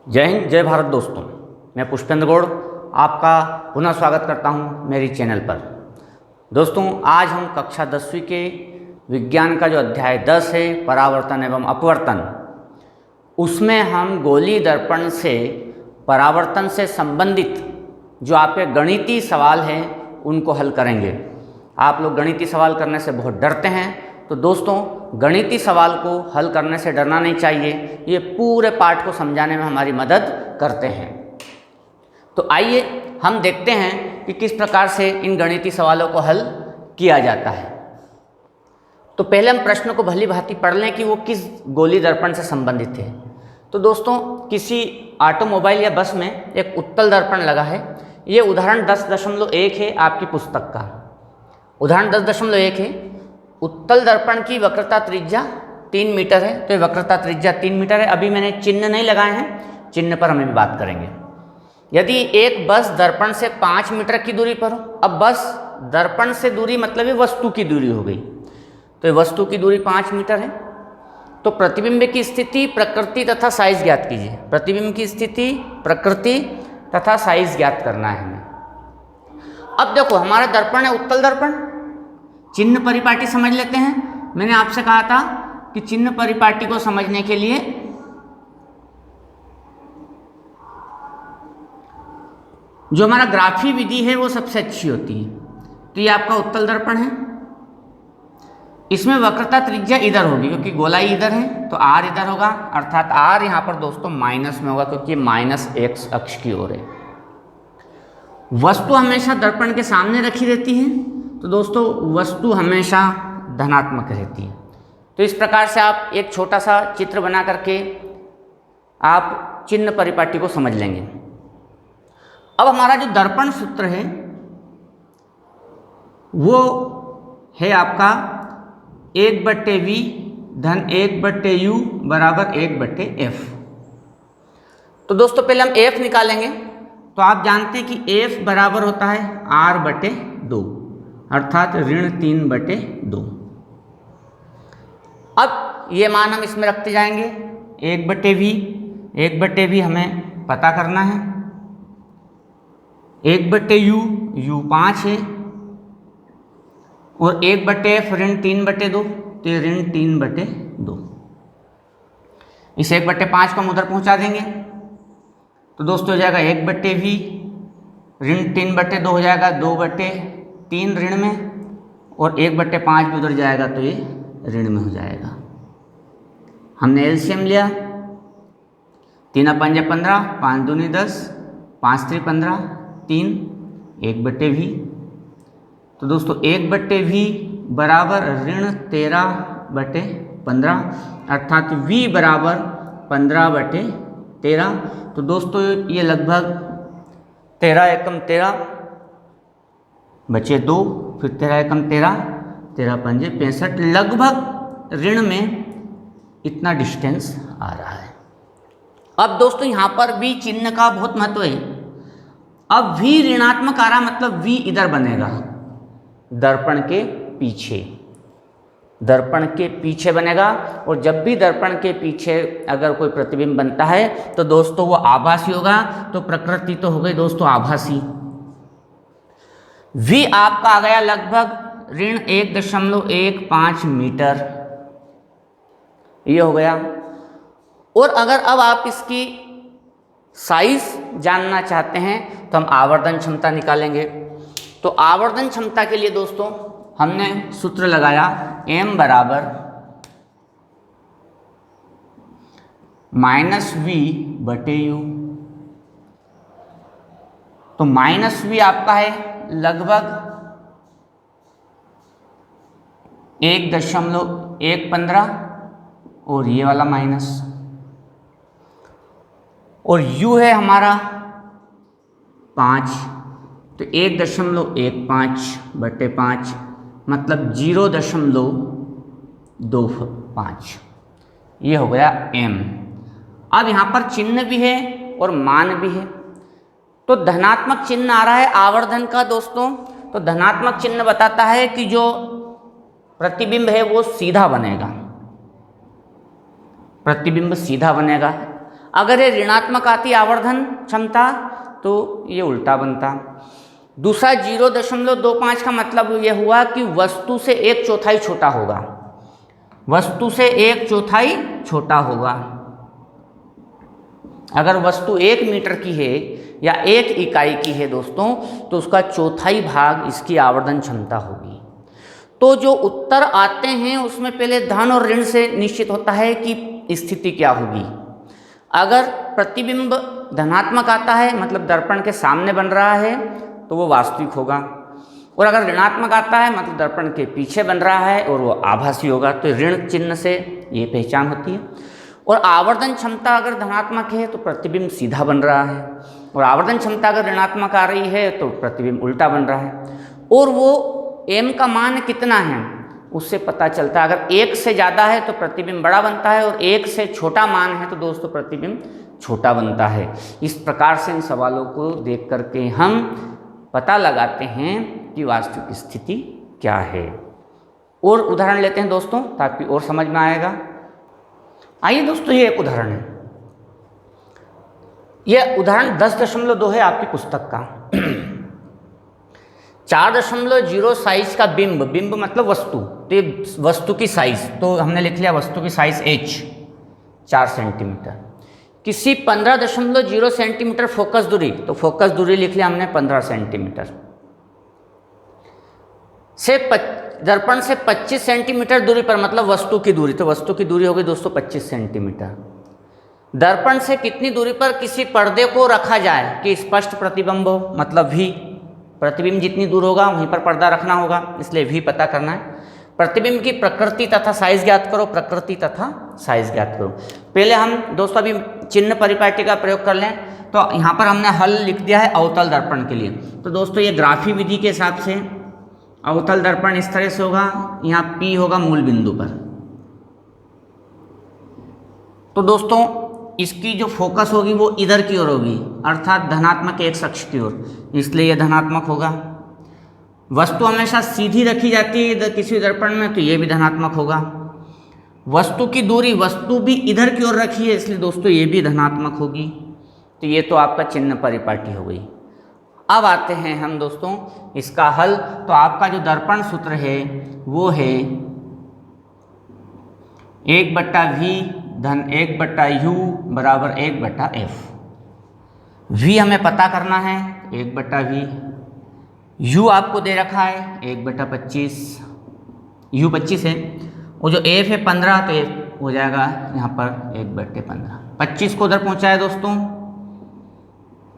जय हिंद, जय भारत दोस्तों। मैं पुष्पेंद्र गौड़ आपका पुनः स्वागत करता हूं मेरी चैनल पर। दोस्तों, आज हम कक्षा 10वीं के विज्ञान का जो अध्याय 10 है परावर्तन एवं अपवर्तन, उसमें हम गोलीय दर्पण से परावर्तन से संबंधित जो आपके गणितीय सवाल हैं उनको हल करेंगे। आप लोग गणितीय सवाल करने से बहुत डरते हैं, तो दोस्तों गणितीय सवाल को हल करने से डरना नहीं चाहिए। ये पूरे पाठ को समझाने में हमारी मदद करते हैं। तो आइए हम देखते हैं कि किस प्रकार से इन गणितीय सवालों को हल किया जाता है। तो पहले हम प्रश्न को भली भांति पढ़ लें कि वो किस गोलीय दर्पण से संबंधित है। तो दोस्तों, किसी ऑटोमोबाइल या बस में एक उत्तल दर्पण लगा है। ये उदाहरण 10.1 है आपकी पुस्तक का। उदाहरण 10.1 है। उत्तल दर्पण की वक्रता त्रिज्या 3 मीटर है। तो ये वक्रता त्रिज्या 3 मीटर है। अभी मैंने चिन्ह नहीं लगाए हैं, चिन्ह पर हम भी बात करेंगे। यदि एक बस दर्पण से 5 मीटर की दूरी पर हो, अब बस दर्पण से दूरी मतलब ये वस्तु की दूरी हो गई, तो ये वस्तु की दूरी 5 मीटर है। तो प्रतिबिंब की स्थिति, प्रकृति तथा साइज ज्ञात कीजिए। प्रतिबिंब की स्थिति, प्रकृति तथा साइज ज्ञात करना है हमें। अब देखो, हमारा दर्पण है उत्तल दर्पण। चिन्ह परिपाटी समझ लेते हैं। मैंने आपसे कहा था कि चिन्ह परिपाटी को समझने के लिए जो हमारा ग्राफी विधि है वो सबसे अच्छी होती है। तो ये आपका उत्तल दर्पण है। इसमें वक्रता त्रिज्या इधर होगी क्योंकि गोलाई इधर है, तो आर इधर होगा, अर्थात आर यहाँ पर दोस्तों माइनस में होगा क्योंकि माइनस एक्स अक्ष की ओर है। वस्तु हमेशा दर्पण के सामने रखी रहती है, तो दोस्तों वस्तु हमेशा धनात्मक रहती है। तो इस प्रकार से आप एक छोटा सा चित्र बना करके आप चिन्ह परिपाटी को समझ लेंगे। अब हमारा जो दर्पण सूत्र है वो है आपका 1/v धन 1/u बराबर 1/f। तो दोस्तों पहले हम f निकालेंगे। तो आप जानते हैं कि f बराबर होता है r/2, अर्थात ऋण 3/2। अब ये मान हम इसमें रखते जाएंगे। 1/v हमें पता करना है। 1/u, u 5 है, और 1/f ऋण 3/2, तो ये ऋण 3/2। इस 1/5 को हम उधर पहुँचा देंगे, तो दोस्तों हो जाएगा 1/v ऋण 3/2 हो जाएगा 2/3 ऋण में, और 1/5 भी उधर जाएगा तो ये ऋण में हो जाएगा। हमने एलसीएम लिया। 3 × 5 = 15, 5 दूनी 10, 5 3 15, 3, 1/v। तो दोस्तों 1/v बराबर ऋण 13/15, अर्थात v बराबर 15/13। तो दोस्तों ये लगभग 13 एकम 13 बचे 2, फिर 13 एकम 13, 13 पंजे 65, लगभग ऋण में इतना डिस्टेंस आ रहा है। अब दोस्तों यहाँ पर भी चिन्ह का बहुत महत्व है। अब v ऋणात्मक आ रहा मतलब v इधर बनेगा, दर्पण के पीछे। दर्पण के पीछे बनेगा, और जब भी दर्पण के पीछे अगर कोई प्रतिबिंब बनता है तो दोस्तों वो आभासी होगा। तो प्रकृति तो हो गई दोस्तों आभासी। v आपका आ गया लगभग ऋण 1.15 मीटर, ये हो गया। और अगर अब आप इसकी साइज जानना चाहते हैं तो हम आवर्धन क्षमता निकालेंगे। तो आवर्धन क्षमता के लिए दोस्तों हमने सूत्र लगाया m बराबर -v/u। तो -v आपका है लगभग 1.115, और ये वाला माइनस, और u है हमारा 5, तो 1.15/5 मतलब 0.25, ये हो गया m। अब यहाँ पर चिन्ह भी है और मान भी है। तो धनात्मक चिन्ह आ रहा है आवर्धन का दोस्तों। तो धनात्मक चिन्ह बताता है कि जो प्रतिबिंब है वो सीधा बनेगा, प्रतिबिंब सीधा बनेगा। अगर ये ऋणात्मक आती आवर्धन क्षमता तो ये उल्टा बनता। दूसरा 0.25 का मतलब ये हुआ कि वस्तु से 1/4 छोटा होगा, वस्तु से 1/4 छोटा होगा। अगर वस्तु 1 मीटर की है या 1 इकाई की है दोस्तों, तो उसका चौथाई भाग इसकी आवर्धन क्षमता होगी। तो जो उत्तर आते हैं उसमें पहले धन और ऋण से निश्चित होता है कि स्थिति क्या होगी। अगर प्रतिबिंब धनात्मक आता है मतलब दर्पण के सामने बन रहा है तो वो वास्तविक होगा, और अगर ऋणात्मक आता है मतलब दर्पण के पीछे बन रहा है और वो आभासी होगा। तो ऋण चिन्ह से ये पहचान होती है। और आवर्धन क्षमता अगर धनात्मक है तो प्रतिबिंब सीधा बन रहा है, और आवर्धन क्षमता अगर ऋणात्मक आ रही है तो प्रतिबिंब उल्टा बन रहा है। और वो m का मान कितना है उससे पता चलता है। अगर 1 से ज़्यादा है तो प्रतिबिंब बड़ा बनता है, और 1 से छोटा मान है तो दोस्तों प्रतिबिंब छोटा बनता है। इस प्रकार से इन सवालों को देख करके हम पता लगाते हैं कि वास्तविक स्थिति क्या है। और उदाहरण लेते हैं दोस्तों ताकि और समझ में आएगा। आइए दोस्तों, ये एक उदाहरण है। यह उदाहरण 10.2 है आपकी पुस्तक का। 4.0 साइज का बिंब, बिंब मतलब वस्तु, तो ये वस्तु की साइज, तो हमने लिख लिया वस्तु की साइज h 4 सेंटीमीटर। किसी 15.0 सेंटीमीटर फोकस दूरी, तो फोकस दूरी लिख लिया हमने 15 सेंटीमीटर से दर्पण से 25 सेंटीमीटर दूरी पर, मतलब वस्तु की दूरी, तो वस्तु की दूरी होगी दोस्तों 25 सेंटीमीटर। दर्पण से कितनी दूरी पर किसी पर्दे को रखा जाए कि स्पष्ट प्रतिबिंब हो, मतलब v, प्रतिबिंब जितनी दूर होगा वहीं पर पर्दा रखना होगा, इसलिए v पता करना है। प्रतिबिंब की प्रकृति तथा साइज ज्ञात करो, प्रकृति तथा साइज ज्ञात करो। पहले हम दोस्तों अभी चिन्ह परिपाटी का प्रयोग कर लें। तो यहाँ पर हमने हल लिख दिया है अवतल दर्पण के लिए। तो दोस्तों ये ग्राफी विधि के हिसाब से अवतल दर्पण इस तरह से होगा, यहाँ P होगा मूल बिंदु पर। तो दोस्तों इसकी जो फोकस होगी वो इधर की ओर होगी, अर्थात धनात्मक एक्स अक्ष की ओर, इसलिए यह धनात्मक होगा। वस्तु हमेशा सीधी रखी जाती है किसी दर्पण में, तो ये भी धनात्मक होगा। वस्तु की दूरी, वस्तु भी इधर की ओर रखी है, इसलिए दोस्तों ये भी धनात्मक होगी। तो ये तो आपका चिन्ह परिपाटी हो गई। अब आते हैं हम दोस्तों इसका हल। तो आपका जो दर्पण सूत्र है वो है 1/v धन 1/u बराबर 1/f। v हमें पता करना है 1/v, u आपको दे रखा है 1/25, u 25 है, और जो f है 15, तो f हो जाएगा यहाँ पर 1/15। 25 को उधर पहुँचाया दोस्तों,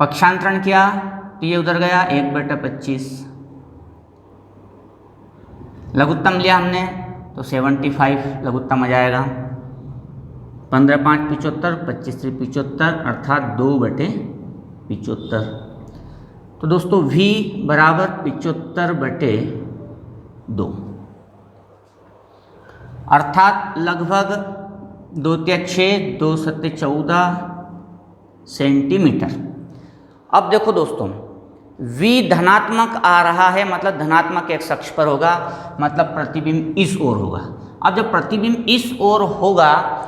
पक्षांतरण किया तो ये उधर गया 1/25। लघुत्तम लिया हमने तो 75 लघुत्तम आ जाएगा। 15 5 75, 25 3 75, अर्थात 2/75। तो दोस्तों v बराबर 75/2, अर्थात लगभग 2 × 6 2 × 14 सेंटीमीटर। अब देखो दोस्तों v धनात्मक आ रहा है, मतलब धनात्मक एक्स अक्ष पर होगा, मतलब प्रतिबिंब इस ओर होगा। अब जब प्रतिबिंब इस ओर होगा,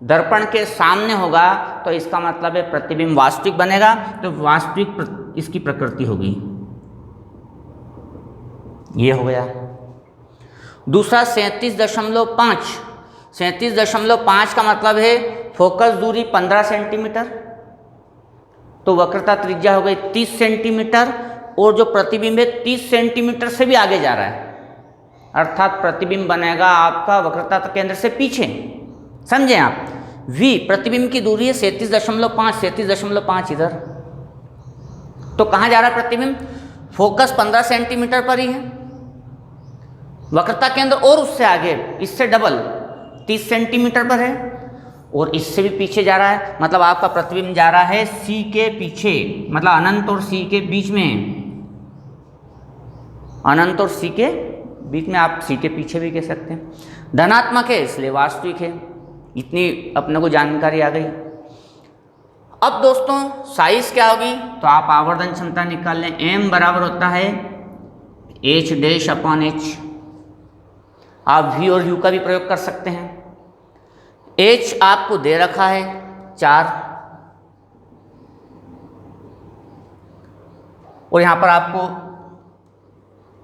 दर्पण के सामने होगा, तो इसका मतलब है प्रतिबिंब वास्तविक बनेगा। तो वास्तविक इसकी प्रकृति होगी, ये हो गया। दूसरा 37.5, 37.5 का मतलब है फोकस दूरी 15 सेंटीमीटर, तो वक्रता त्रिज्या हो गई 30 सेंटीमीटर, और जो प्रतिबिंब है 30 सेंटीमीटर से भी आगे जा रहा है, अर्थात प्रतिबिंब बनेगा आपका वक्रता केंद्र से पीछे। समझें आप, v प्रतिबिंब की दूरी है 37.5, 37.5 इधर, तो कहाँ जा रहा है प्रतिबिंब? फोकस 15 सेंटीमीटर पर ही है, वक्रता केंद्र और उससे आगे, इससे डबल 30 सेंटीमीटर पर है, और इससे भी पीछे जा रहा है, मतलब आपका प्रतिबिंब जा रहा है C के पीछे, मतलब अनंत और C के बीच में, अनंत और C के बीच में, आप C के पीछे भी कह सकते हैं। धनात्मक है इसलिए वास्तविक है। इतनी अपने को जानकारी आ गई। अब दोस्तों साइज क्या होगी? तो आप आवर्धन क्षमता निकाल लें। m बराबर होता है h'/h। आप v और u का भी प्रयोग कर सकते हैं। h आपको दे रखा है 4, और यहाँ पर आपको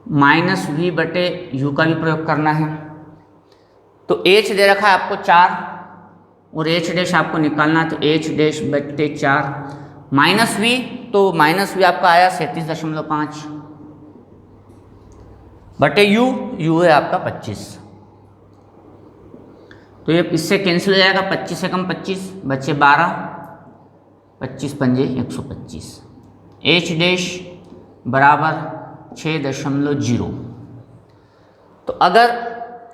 -v/u का भी प्रयोग करना है। तो h दे रखा है आपको 4 और h डैश आपको निकालना है, तो h/4 -v, तो -v आपका आया 37.5 बटे u है आपका 25। तो ये इससे कैंसिल हो जाएगा, 25 से कम 25 बचे 12, 25 पंजे 125, h डैश बराबर 6.0। तो अगर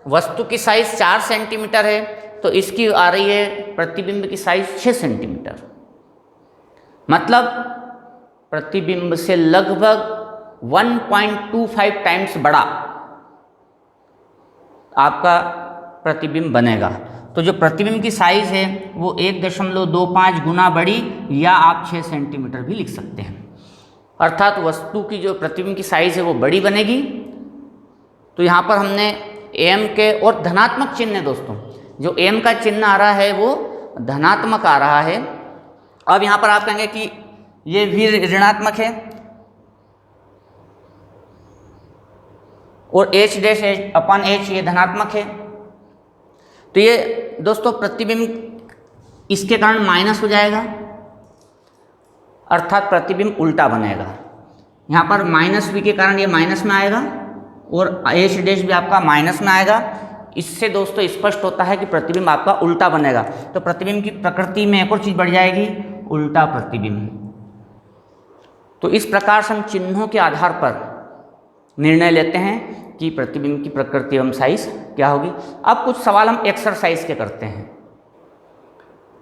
वस्तु की साइज 4 सेंटीमीटर है तो इसकी आ रही है प्रतिबिंब की साइज 6 सेंटीमीटर, मतलब प्रतिबिंब से लगभग 1.25 टाइम्स बड़ा आपका प्रतिबिंब बनेगा। तो जो प्रतिबिंब की साइज है वो 1.25 गुना बड़ी, या आप 6 सेंटीमीटर भी लिख सकते हैं। अर्थात वस्तु की जो प्रतिबिंब की साइज है वो बड़ी बनेगी। तो यहाँ पर हमने m के, और धनात्मक चिन्ह है दोस्तों, जो m का चिन्ह आ रहा है वो धनात्मक आ रहा है। अब यहाँ पर आप कहेंगे कि ये भी ऋणात्मक है और h डैश अपॉन h ये धनात्मक है। तो ये दोस्तों प्रतिबिंब इसके कारण माइनस हो जाएगा, अर्थात प्रतिबिंब उल्टा बनेगा। यहाँ पर -v के कारण ये माइनस में आएगा और h डैश भी आपका माइनस में आएगा। इससे दोस्तों स्पष्ट होता है कि प्रतिबिंब आपका उल्टा बनेगा। तो प्रतिबिंब की प्रकृति में एक और चीज़ बढ़ जाएगी, उल्टा प्रतिबिंब। तो इस प्रकार से हम चिन्हों के आधार पर निर्णय लेते हैं कि प्रतिबिंब की प्रकृति एवं साइज क्या होगी। अब कुछ सवाल हम एक्सरसाइज के करते हैं।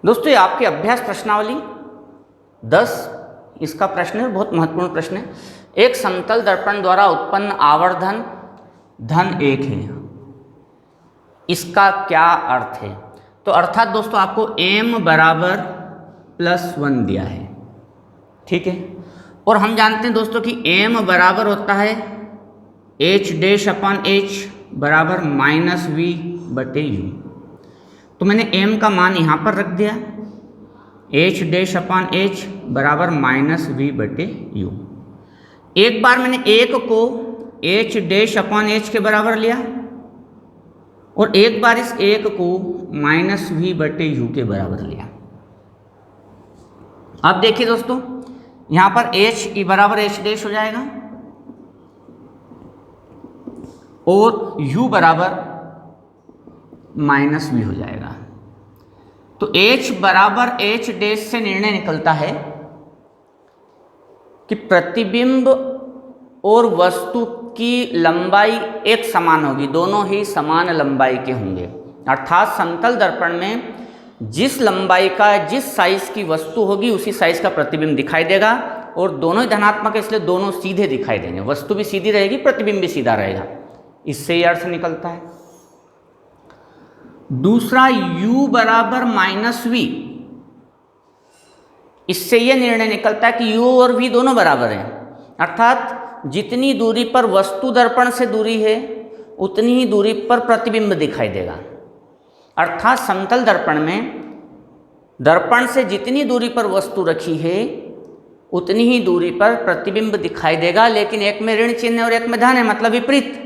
दोस्तों ये आपकी अभ्यास प्रश्नावली 10 इसका प्रश्न है, बहुत महत्वपूर्ण प्रश्न है। एक समतल दर्पण द्वारा उत्पन्न आवर्धन (1) है, इसका क्या अर्थ है? तो अर्थात दोस्तों आपको m बराबर +1 दिया है, ठीक है। और हम जानते हैं दोस्तों कि m बराबर होता है h डैश अपॉन h बराबर -v/u। तो मैंने m का मान यहाँ पर रख दिया, h डैश अपॉन h बराबर -v/u। एक बार मैंने 1 को h डैश अपॉन h के बराबर लिया और एक बार इस 1 को -v/u के बराबर लिया। अब देखिए दोस्तों, यहाँ पर h बराबर h डैश हो जाएगा और u बराबर -v हो जाएगा। तो h बराबर h डैश से निर्णय निकलता है कि प्रतिबिंब और वस्तु की लंबाई एक समान होगी, दोनों ही समान लंबाई के होंगे। अर्थात समतल दर्पण में जिस लंबाई का, जिस साइज की वस्तु होगी उसी साइज का प्रतिबिंब दिखाई देगा, और दोनों ही धनात्मक है इसलिए दोनों सीधे दिखाई देंगे। वस्तु भी सीधी रहेगी, प्रतिबिंब भी सीधा रहेगा। इससे यह अर्थ निकलता है। दूसरा u बराबर -v, इससे यह निर्णय निकलता है कि u और v दोनों बराबर हैं। अर्थात जितनी दूरी पर वस्तु दर्पण से दूरी है उतनी ही दूरी पर प्रतिबिंब दिखाई देगा। अर्थात समतल दर्पण में दर्पण से जितनी दूरी पर वस्तु रखी है उतनी ही दूरी पर प्रतिबिंब दिखाई देगा, लेकिन एक में ऋण चिन्ह और एक में धन है, मतलब विपरीत।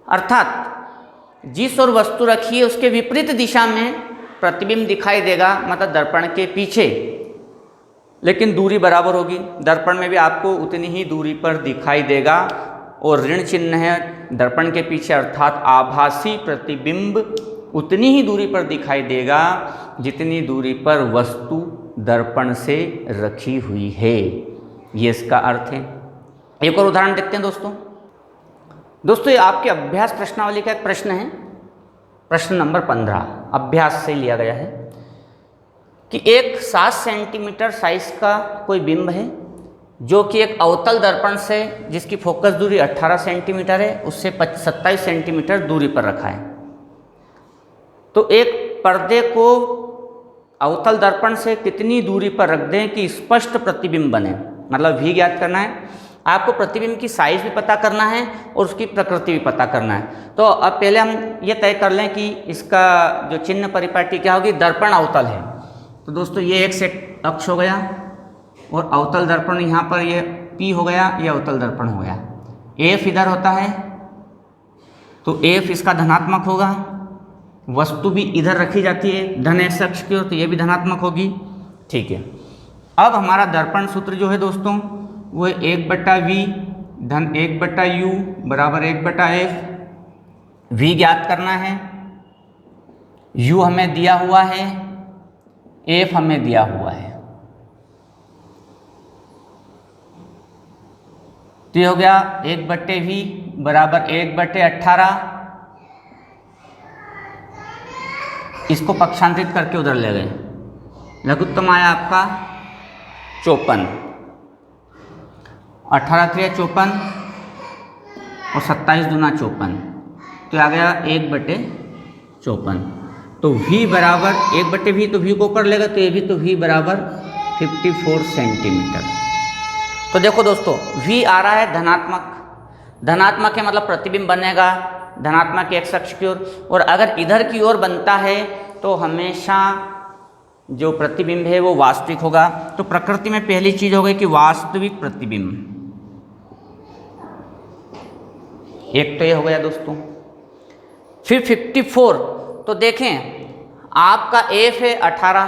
अर्थात जिस ओर वस्तु रखी है उसके विपरीत दिशा में प्रतिबिंब दिखाई देगा, मतलब दर्पण के पीछे, लेकिन दूरी बराबर होगी। दर्पण में भी आपको उतनी ही दूरी पर दिखाई देगा और ऋण चिन्ह है दर्पण के पीछे, अर्थात आभासी प्रतिबिंब उतनी ही दूरी पर दिखाई देगा जितनी दूरी पर वस्तु दर्पण से रखी हुई है। ये इसका अर्थ है। एक और उदाहरण देखते हैं दोस्तों ये आपके अभ्यास प्रश्नावली का एक प्रश्न है, प्रश्न नंबर 15 अभ्यास से लिया गया है कि एक 7 सेंटीमीटर साइज का कोई बिंब है जो कि एक अवतल दर्पण से, जिसकी फोकस दूरी 18 सेंटीमीटर है, उससे 27 सेंटीमीटर दूरी पर रखा है। तो एक पर्दे को अवतल दर्पण से कितनी दूरी पर रख दें कि स्पष्ट प्रतिबिंब बने, मतलब v ज्ञात करना है। आपको प्रतिबिंब की साइज भी पता करना है और उसकी प्रकृति भी पता करना है। तो अब पहले हम ये तय कर लें कि इसका जो चिन्ह परिपाटी क्या होगी, दर्पण अवतल है। तो दोस्तों ये एक्स अक्ष हो गया और अवतल दर्पण यहाँ पर ये P हो गया, ये अवतल दर्पण हो गया। F इधर होता है तो F इसका धनात्मक होगा। वस्तु भी इधर रखी जाती है धन एक्स अक्ष की ओर, तो ये भी धनात्मक होगी। ठीक है, अब हमारा दर्पण सूत्र जो है दोस्तों वो 1/V धन 1/U बराबर 1/F। V ज्ञात करना है, U हमें दिया हुआ है, F हमें दिया हुआ है। तो ये हो गया 1/V बराबर 1/18। इसको पक्षांतरित करके उधर ले गए, लघुत्तम आया आपका 54। 18 3 54 और 27 दूना 54, तो आ गया 1/54। तो V बराबर 1/V, तो V को ऊपर लेगा तो ये भी, तो V बराबर 54 सेंटीमीटर। तो देखो दोस्तों V आ रहा है धनात्मक, धनात्मक है मतलब प्रतिबिंब बनेगा धनात्मक एक्स अक्ष की ओर, और अगर इधर की ओर बनता है तो हमेशा जो प्रतिबिंब है वो वास्तविक होगा। तो प्रकृति में पहली चीज हो गई कि वास्तविक प्रतिबिंब, एक तो ये हो गया दोस्तों। फिर 54, तो देखें आपका F है 18,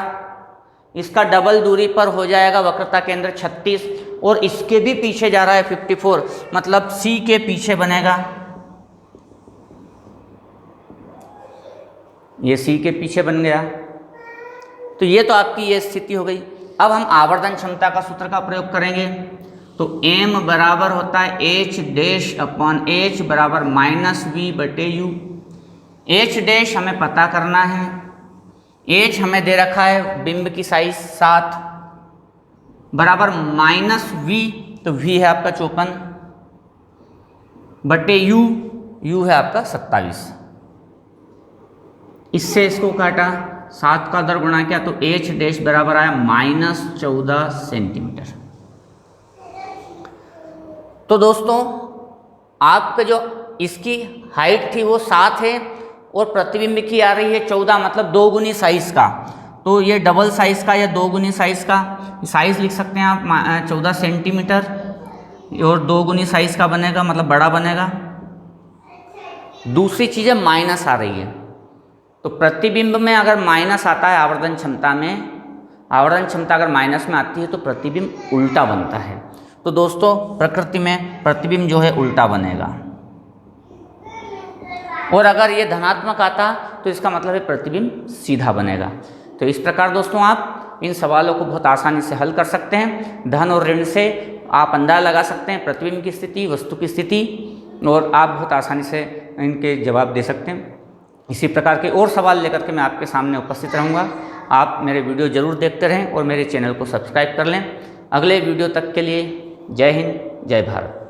इसका डबल दूरी पर हो जाएगा वक्रता केंद्र 36, और इसके भी पीछे जा रहा है 54, मतलब C के पीछे बनेगा, ये C के पीछे बन गया। तो ये तो आपकी ये स्थिति हो गई। अब हम आवर्धन क्षमता का सूत्र का प्रयोग करेंगे। तो M बराबर होता है H डैश अपॉन H बराबर -V/U। H डैश हमें पता करना है, H हमें दे रखा है बिंब की साइज 7 बराबर -V, तो V है आपका 54/U, U है आपका 27। इससे इसको काटा, 7 का दर गुणा किया तो H डैश बराबर आया -14 सेंटीमीटर। तो दोस्तों आपके जो इसकी हाइट थी वो 7 है और प्रतिबिंब की आ रही है 14, मतलब 2 गुनी साइज का। तो ये डबल साइज का या 2 गुनी साइज का साइज लिख सकते हैं आप 14 सेंटीमीटर, और 2 गुनी साइज का बनेगा मतलब बड़ा बनेगा। दूसरी चीज़ है माइनस आ रही है, तो प्रतिबिंब में अगर माइनस आता है आवर्धन क्षमता में, आवर्धन क्षमता अगर माइनस में आती है तो प्रतिबिंब उल्टा बनता है। तो दोस्तों प्रकृति में प्रतिबिंब जो है उल्टा बनेगा, और अगर ये धनात्मक आता तो इसका मतलब है प्रतिबिंब सीधा बनेगा। तो इस प्रकार दोस्तों आप इन सवालों को बहुत आसानी से हल कर सकते हैं। धन और ऋण से आप अंदाजा लगा सकते हैं प्रतिबिंब की स्थिति, वस्तु की स्थिति, और आप बहुत आसानी से इनके जवाब दे सकते हैं। इसी प्रकार के और सवाल लेकर के मैं आपके सामने उपस्थित रहूँगा। आप मेरे वीडियो ज़रूर देखते रहें और मेरे चैनल को सब्सक्राइब कर लें। अगले वीडियो तक के लिए जय हिंद, जय भारत।